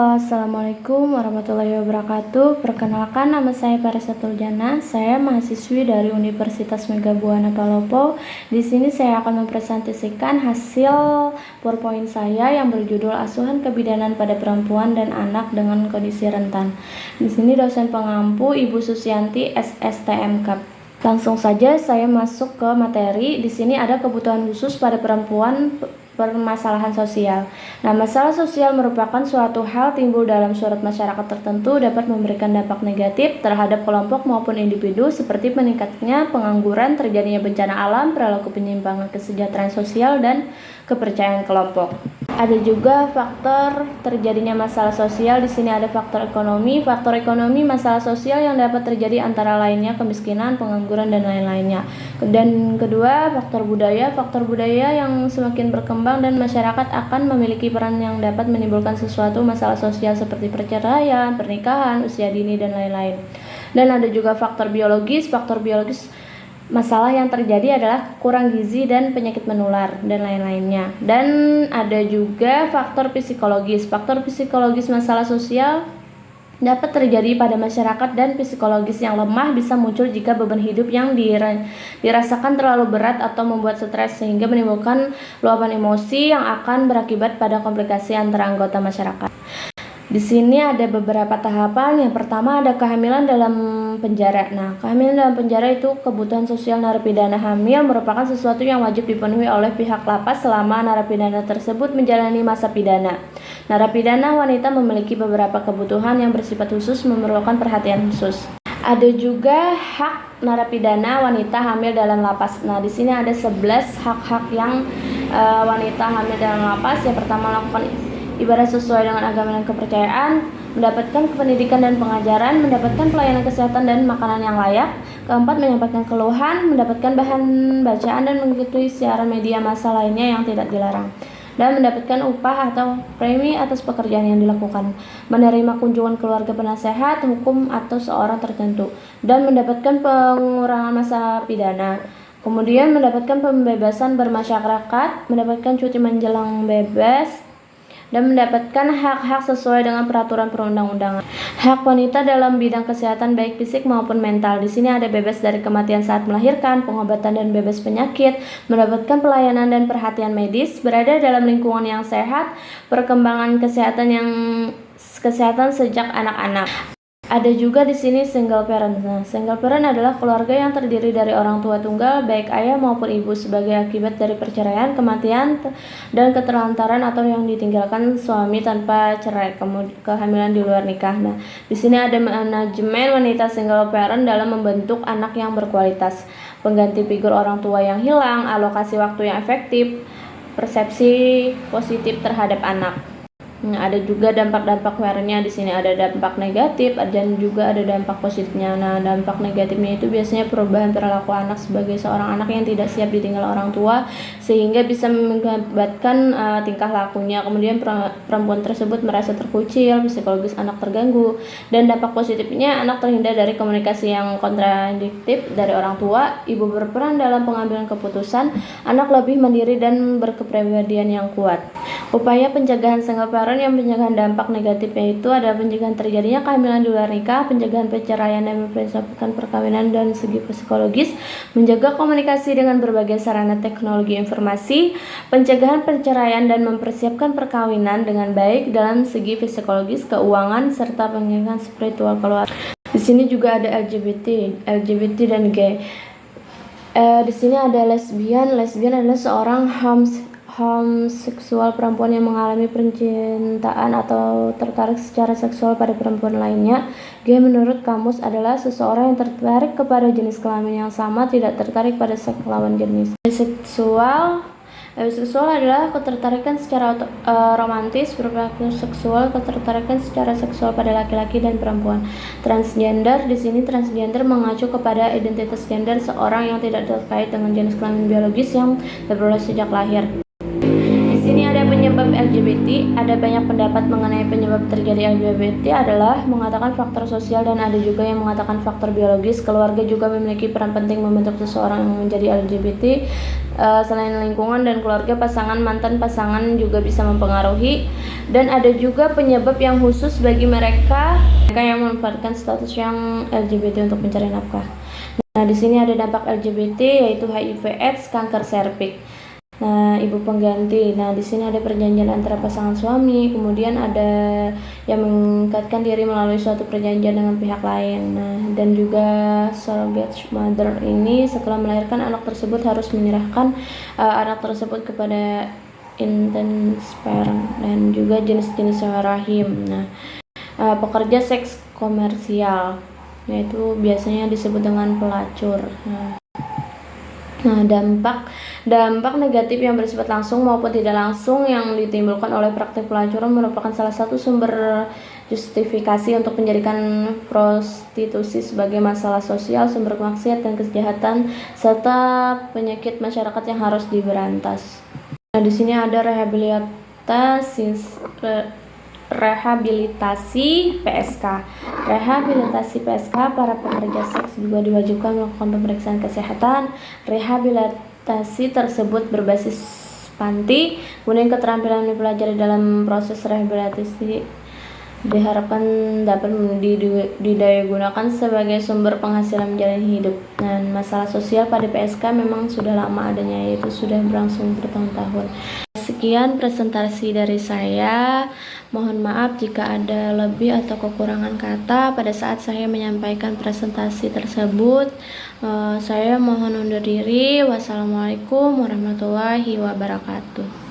Halo, Assalamualaikum warahmatullahi wabarakatuh. Perkenalkan, nama saya Parisa Tuljana. Saya mahasiswi dari Universitas Megabuana Palopo. Di sini saya akan mempresentasikan hasil PowerPoint saya yang berjudul Asuhan Kebidanan pada Perempuan dan Anak dengan Kondisi Rentan. Di sini dosen pengampu Ibu Susianti SSTMK. Langsung saja saya masuk ke materi. Di sini ada kebutuhan khusus pada perempuan, permasalahan sosial. Nah, masalah sosial merupakan suatu hal timbul dalam suatu masyarakat tertentu, dapat memberikan dampak negatif terhadap kelompok maupun individu seperti meningkatnya pengangguran, terjadinya bencana alam, perilaku penyimpangan kesejahteraan sosial, dan kepercayaan kelompok. Ada juga faktor terjadinya masalah sosial. Di sini ada faktor ekonomi. Faktor ekonomi, masalah sosial yang dapat terjadi antara lainnya kemiskinan, pengangguran, dan lain-lainnya. Dan kedua, faktor budaya. Faktor budaya yang semakin berkembang dan masyarakat akan memiliki peran yang dapat menimbulkan sesuatu masalah sosial seperti perceraian, pernikahan, usia dini, dan lain-lain. Dan ada juga faktor biologis. Faktor biologis, masalah yang terjadi adalah kurang gizi dan penyakit menular dan lain-lainnya. Dan ada juga faktor psikologis. Faktor psikologis, masalah sosial dapat terjadi pada masyarakat dan psikologis yang lemah bisa muncul jika beban hidup yang dirasakan terlalu berat atau membuat stres sehingga menimbulkan luapan emosi yang akan berakibat pada komplikasi antara anggota masyarakat. Di sini ada beberapa tahapan. Yang pertama ada kehamilan dalam penjara. Nah, kehamilan dalam penjara itu kebutuhan sosial narapidana hamil merupakan sesuatu yang wajib dipenuhi oleh pihak lapas selama narapidana tersebut menjalani masa pidana. Narapidana wanita memiliki beberapa kebutuhan yang bersifat khusus memerlukan perhatian khusus. Ada juga hak narapidana wanita hamil dalam lapas. Nah, di sini ada 11 hak-hak yang wanita hamil dalam lapas. Yang pertama, melakukan ibadah sesuai dengan agama dan kepercayaan, mendapatkan pendidikan dan pengajaran, mendapatkan pelayanan kesehatan dan makanan yang layak. Keempat, menyampaikan keluhan, mendapatkan bahan bacaan dan mengikuti siaran media massa lainnya yang tidak dilarang, dan mendapatkan upah atau premi atas pekerjaan yang dilakukan, menerima kunjungan keluarga penasehat hukum atau seorang tertentu, dan mendapatkan pengurangan masa pidana. Kemudian mendapatkan pembebasan bermasyarakat, mendapatkan cuti menjelang bebas, dan mendapatkan hak-hak sesuai dengan peraturan perundang-undangan. Hak wanita dalam bidang kesehatan baik fisik maupun mental. Di sini ada bebas dari kematian saat melahirkan, pengobatan dan bebas penyakit, mendapatkan pelayanan dan perhatian medis, berada dalam lingkungan yang sehat, perkembangan kesehatan sejak anak-anak. Ada juga di sini single parent. Nah, single parent adalah keluarga yang terdiri dari orang tua tunggal, baik ayah maupun ibu, sebagai akibat dari perceraian, kematian, dan keterlantaran atau yang ditinggalkan suami tanpa cerai, kehamilan di luar nikah. Nah, di sini ada manajemen wanita single parent dalam membentuk anak yang berkualitas, pengganti figur orang tua yang hilang, alokasi waktu yang efektif, persepsi positif terhadap anak. Nah, ada juga dampak-dampak wearnya. Di sini ada dampak negatif dan juga ada dampak positifnya. Nah, dampak negatifnya itu biasanya perubahan perilaku anak sebagai seorang anak yang tidak siap ditinggal orang tua, sehingga bisa mengakibatkan tingkah lakunya. Kemudian perempuan tersebut merasa terkucil, psikologis anak terganggu. Dan dampak positifnya, anak terhindar dari komunikasi yang kontradiktif dari orang tua, ibu berperan dalam pengambilan keputusan, anak lebih mandiri dan berkepribadian yang kuat. Upaya pencegahan single parent yang pencegahan dampak negatifnya itu ada pencegahan terjadinya kehamilan di luar nikah, pencegahan perceraian dan mempersiapkan perkawinan dan segi psikologis, menjaga komunikasi dengan berbagai sarana teknologi informasi, pencegahan perceraian dan mempersiapkan perkawinan dengan baik dalam segi psikologis, keuangan, serta pencegahan spiritual keluarga. Di sini juga ada LGBT dan gay. Di sini ada lesbian. Lesbian adalah seorang homoseksual perempuan yang mengalami percintaan atau tertarik secara seksual pada perempuan lainnya. Gay menurut kamus adalah seseorang yang tertarik kepada jenis kelamin yang sama, tidak tertarik pada seks lawan jenis. Bisexual adalah ketertarikan secara romantis, berperilaku seksual, ketertarikan secara seksual pada laki-laki dan perempuan. Transgender, di sini transgender mengacu kepada identitas gender seorang yang tidak terkait dengan jenis kelamin biologis yang diperoleh sejak lahir. Di sini ada penyebab LGBT, ada banyak pendapat mengenai penyebab terjadi LGBT adalah mengatakan faktor sosial dan ada juga yang mengatakan faktor biologis. Keluarga juga memiliki peran penting membentuk seseorang yang menjadi LGBT. Selain lingkungan dan keluarga, pasangan, mantan pasangan juga bisa mempengaruhi. Dan ada juga penyebab yang khusus bagi mereka yang memanfaatkan status yang LGBT untuk mencari nafkah. Nah, di sini ada dampak LGBT yaitu HIV/AIDS, kanker serviks. Nah, ibu pengganti. Nah, di sini ada perjanjian antara pasangan suami, kemudian ada yang mengikatkan diri melalui suatu perjanjian dengan pihak lain. Nah, dan juga surrogate mother ini setelah melahirkan anak tersebut harus menyerahkan anak tersebut kepada intended parent dan juga jenis-jenis rahim. Nah, pekerja seks komersial, yaitu biasanya disebut dengan pelacur. Nah, dampak negatif yang bersifat langsung maupun tidak langsung yang ditimbulkan oleh praktik pelacuran merupakan salah satu sumber justifikasi untuk menjadikan prostitusi sebagai masalah sosial, sumber maksiat dan kejahatan serta penyakit masyarakat yang harus diberantas. Nah, di sini ada rehabilitasi PSK. Rehabilitasi PSK, para pekerja seks juga diwajibkan melakukan pemeriksaan kesehatan. Rehabilitasi tersebut berbasis panti, kemudian keterampilan yang dipelajari dalam proses rehabilitasi diharapkan dapat didayagunakan sebagai sumber penghasilan menjalani hidup. Dan masalah sosial pada PSK memang sudah lama adanya, yaitu sudah berlangsung bertahun-tahun. Sekian presentasi dari saya. Mohon maaf jika ada lebih atau kekurangan kata pada saat saya menyampaikan presentasi tersebut. Saya mohon undur diri. Wassalamualaikum warahmatullahi wabarakatuh.